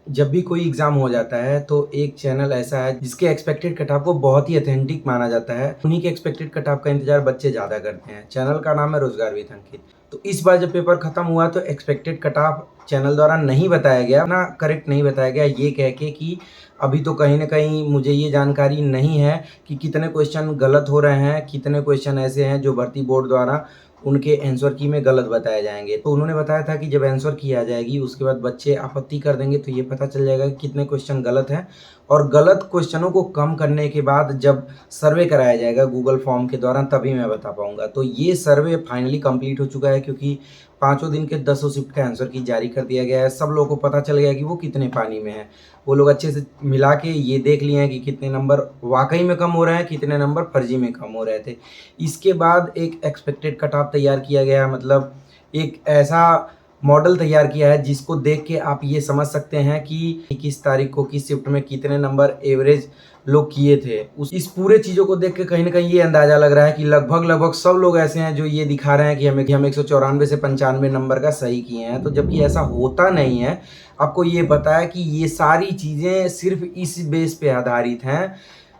जब भी कोई एग्ज़ाम हो जाता है तो एक चैनल ऐसा है जिसके एक्सपेक्टेड कट ऑफ को बहुत ही ऑथेंटिक माना जाता है। उन्हीं के एक्सपेक्टेड कट ऑफ का इंतज़ार बच्चे ज़्यादा करते हैं। चैनल का नाम है रोज़गार विथ अंकित। तो इस बार जब पेपर खत्म हुआ तो एक्सपेक्टेड कट ऑफ चैनल द्वारा नहीं बताया गया, ना करेक्ट नहीं बताया गया, ये कह के कि अभी तो कहीं न कहीं मुझे ये जानकारी नहीं है कि कितने क्वेश्चन गलत हो रहे हैं, कितने क्वेश्चन ऐसे हैं जो भर्ती बोर्ड द्वारा उनके आंसर की में गलत बताए जाएँगे। तो उन्होंने बताया था कि जब आंसर की आ जाएगी उसके बाद बच्चे आपत्ति कर देंगे तो ये पता चल जाएगा कि कितने क्वेश्चन गलत हैं, और गलत क्वेश्चनों को कम करने के बाद जब सर्वे कराया जाएगा गूगल फॉर्म के दौरान तभी मैं बता पाऊँगा। तो ये सर्वे फाइनली कंप्लीट हो चुका है, क्योंकि पाँचों दिन के 10 शिफ्ट का आंसर की जारी कर दिया गया है। सब लोगों को पता चल गया कि वो कितने पानी में हैं। वो लोग अच्छे से मिला के ये देख लिए हैं कि कितने नंबर वाक़ई में कम हो रहे हैं, कितने नंबर फर्जी में कम हो रहे थे। इसके बाद एक एक्सपेक्टेड कट ऑफ तैयार किया गया है, मतलब एक ऐसा मॉडल तैयार किया है जिसको देख के आप ये समझ सकते हैं कि किस तारीख को किस शिफ्ट में कितने नंबर एवरेज लोग किए थे। उस इस पूरे चीज़ों को देख के कहीं न कहीं ये अंदाज़ा लग रहा है कि लगभग-लगभग सब लोग ऐसे हैं जो ये दिखा रहे हैं कि हम 194 से 95 नंबर का सही किए हैं। तो जबकि ऐसा होता नहीं है। आपको ये पता है कि ये सारी चीज़ें सिर्फ़ इस बेस पे आधारित हैं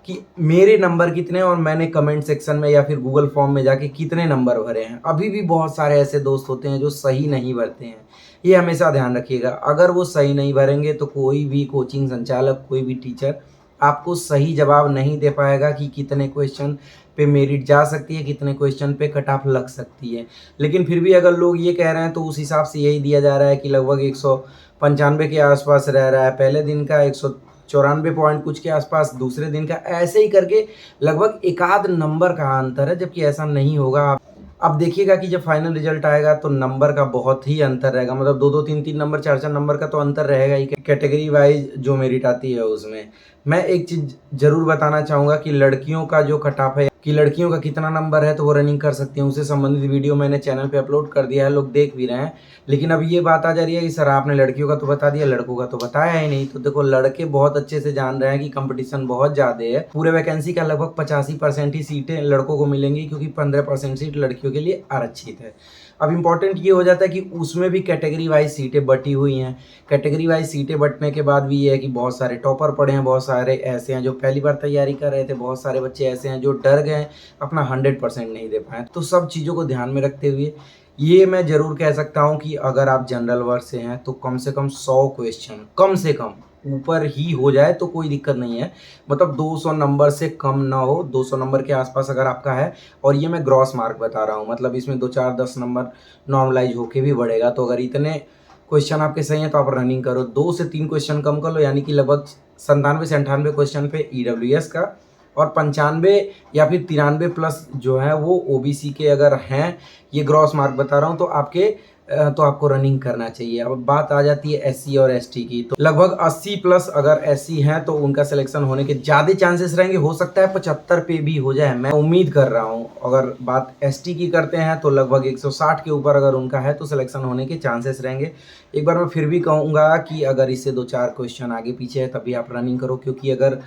कि मेरे नंबर कितने हैं और मैंने कमेंट सेक्शन में या फिर गूगल फॉर्म में जाके कितने नंबर भरे हैं। अभी भी बहुत सारे ऐसे दोस्त होते हैं जो सही नहीं भरते हैं। ये हमेशा ध्यान रखिएगा। अगर वो सही नहीं भरेंगे तो कोई भी कोचिंग संचालक, कोई भी टीचर आपको सही जवाब नहीं दे पाएगा कि कितने क्वेश्चन पे मेरिट जा सकती है, कितने क्वेश्चन पे कट ऑफ लग सकती है। लेकिन फिर भी अगर लोग ये कह रहे हैं तो उस हिसाब से यही दिया जा रहा है कि लगभग 195 के आस-पास रह रहा है। पहले दिन का 194 पॉइंट कुछ के आस-पास, दूसरे दिन का, ऐसे ही करके लगभग एकाध नंबर का अंतर है, जबकि ऐसा नहीं होगा। अब देखिएगा कि जब फाइनल रिजल्ट आएगा तो नंबर का बहुत ही अंतर रहेगा, मतलब 2-2 3-3 नंबर, 4-4 नंबर का तो अंतर रहेगा ही। कैटेगरी वाइज जो मेरिट आती है उसमें मैं एक चीज़ ज़रूर बताना चाहूँगा कि लड़कियों का जो कट ऑफ है कि लड़कियों का कितना नंबर है तो वो रनिंग कर सकती हैं, उससे संबंधित वीडियो मैंने चैनल पे अपलोड कर दिया है, लोग देख भी रहे हैं। लेकिन अब ये बात आ जा रही है कि सर आपने लड़कियों का तो बता दिया, लड़कों का तो बताया ही नहीं। तो देखो, लड़के बहुत अच्छे से जान रहे हैं कि कंपटीशन बहुत ज़्यादा है। पूरे वैकेंसी का लगभग 85% ही सीटें लड़कों को मिलेंगी, क्योंकि 15% सीट लड़कियों के लिए आरक्षित है। अब इम्पॉर्टेंट ये हो जाता है कि उसमें भी कैटेगरी वाइज सीटें बटी हुई हैं। कैटेगरी वाइज सीटें बँटने के बाद भी ये है कि बहुत सारे टॉपर पड़े हैं, बहुत सारे ऐसे हैं जो पहली बार तैयारी कर रहे थे, बहुत सारे बच्चे ऐसे हैं जो डर गए, अपना 100% नहीं दे पाए। तो सब चीज़ों को ध्यान में रखते हुए ये मैं ज़रूर कह सकता हूँ कि अगर आप जनरल वर्ग से हैं तो कम से कम 100 क्वेश्चन कम से कम ऊपर ही हो जाए तो कोई दिक्कत नहीं है। मतलब 200 नंबर से कम ना हो, 200 नंबर के आस-पास अगर आपका है, और ये मैं ग्रॉस मार्क बता रहा हूँ, मतलब इसमें 2, 4, 10 नंबर नॉर्मलाइज़ होके भी बढ़ेगा। तो अगर इतने क्वेश्चन आपके सही हैं तो आप रनिंग करो। 2 से 3 क्वेश्चन कम कर लो, यानी कि लगभग 97 से 98 क्वेश्चन पे ईडब्ल्यूएस का, और 95 या फिर 93 प्लस जो है वो ओबीसी के अगर हैं, ये ग्रॉस मार्क बता रहा हूँ, तो तो आपको रनिंग करना चाहिए। अब बात आ जाती है एससी और एसटी की, तो लगभग 80 प्लस अगर एससी हैं तो उनका सिलेक्शन होने के ज़्यादा चांसेस रहेंगे। हो सकता है 75 पे भी हो जाए, मैं उम्मीद कर रहा हूँ। अगर बात एसटी की करते हैं तो लगभग 160 के ऊपर अगर उनका है तो सिलेक्शन होने के चांसेस रहेंगे। एक बार मैं फिर भी कहूँगा कि अगर इससे 2-4 क्वेश्चन आगे पीछे है तभी आप रनिंग करो, क्योंकि अगर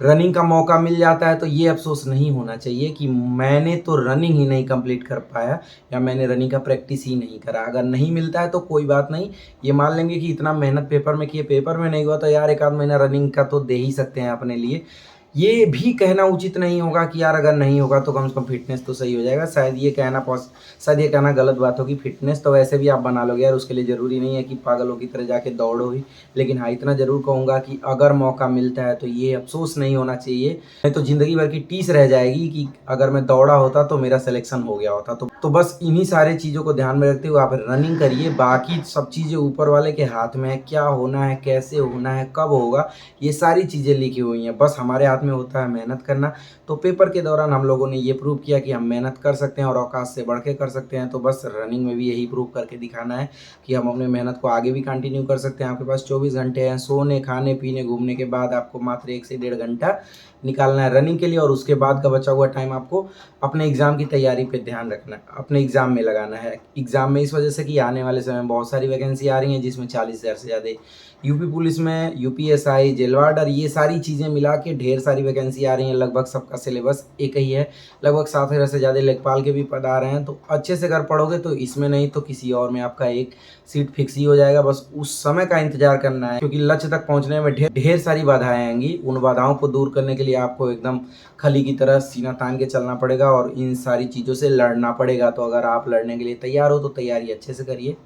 रनिंग का मौका मिल जाता है तो ये अफ़सोस नहीं होना चाहिए कि मैंने तो रनिंग ही नहीं कंप्लीट कर पाया, या मैंने रनिंग का प्रैक्टिस ही नहीं करा। अगर नहीं मिलता है तो कोई बात नहीं, ये मान लेंगे कि इतना मेहनत पेपर में किए, पेपर में नहीं हुआ तो यार 1 आध महीना रनिंग का तो दे ही सकते हैं अपने लिए। ये भी कहना उचित नहीं होगा कि यार अगर नहीं होगा तो कम से कम फ़िटनेस तो सही हो जाएगा। शायद ये कहना गलत बात होगी। फ़िटनेस तो वैसे भी आप बना लोगे यार, उसके लिए ज़रूरी नहीं है कि पागलों की तरह जाके दौड़ो ही। लेकिन हाँ, इतना ज़रूर कहूँगा कि अगर मौका मिलता है तो ये अफ़सोस नहीं होना चाहिए, नहीं तो ज़िंदगी भर की टीस रह जाएगी कि अगर मैं दौड़ा होता तो मेरा सिलेक्शन हो गया होता। तो बस इन्हीं सारे चीज़ों को ध्यान में रखते हुए आप रनिंग करिए। बाकी सब चीज़ें ऊपर वाले के हाथ में है, क्या होना है, कैसे होना है, कब होगा, ये सारी चीज़ें लिखी हुई हैं। बस हमारे हाथ में होता है मेहनत करना। तो पेपर के दौरान हम लोगों ने ये प्रूव किया कि हम मेहनत कर सकते हैं और औकात से बढ़ के कर सकते हैं। तो बस रनिंग में भी यही प्रूव करके दिखाना है कि हम अपनी मेहनत को आगे भी कंटिन्यू कर सकते हैं। आपके पास 24 घंटे हैं, सोने, खाने, पीने, घूमने के बाद आपको मात्र 1 से 1.5 घंटा निकालना है रनिंग के लिए, और उसके बाद का बचा हुआ टाइम आपको अपने एग्ज़ाम की तैयारी पे ध्यान रखना है, अपने एग्ज़ाम में लगाना है। एग्ज़ाम में इस वजह से कि आने वाले समय में बहुत सारी वैकेंसी आ रही हैं, जिसमें 40,000 से ज़्यादा यूपी पुलिस में, यूपीएसआई, जेल वार्डर, ये सारी चीज़ें मिला के ढेर सारी वैकेंसी आ रही हैं। लगभग सबका सिलेबस एक ही है। लगभग 7,000 से ज़्यादा लेखपाल के भी पद आ रहे हैं। तो अच्छे से अगर पढ़ोगे तो इसमें नहीं तो किसी और में आपका एक सीट फिक्स ही हो जाएगा। बस उस समय का इंतज़ार करना है, क्योंकि लक्ष्य तक पहुँचने में ढेर सारी बाधाएँ आएँगी। उन बाधाओं को दूर करने के लिए आपको एकदम खली की तरह सीना तान के चलना पड़ेगा और इन सारी चीज़ों से लड़ना पड़ेगा। तो अगर आप लड़ने के लिए तैयार हो तो तैयारी अच्छे से करिए।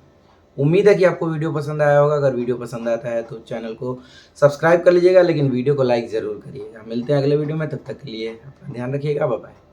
उम्मीद है कि आपको वीडियो पसंद आया होगा। अगर वीडियो पसंद आता है तो चैनल को सब्सक्राइब कर लीजिएगा, लेकिन वीडियो को लाइक ज़रूर करिएगा। मिलते हैं अगले वीडियो में, तब तक के लिए अपना ध्यान रखिएगा। Bye bye.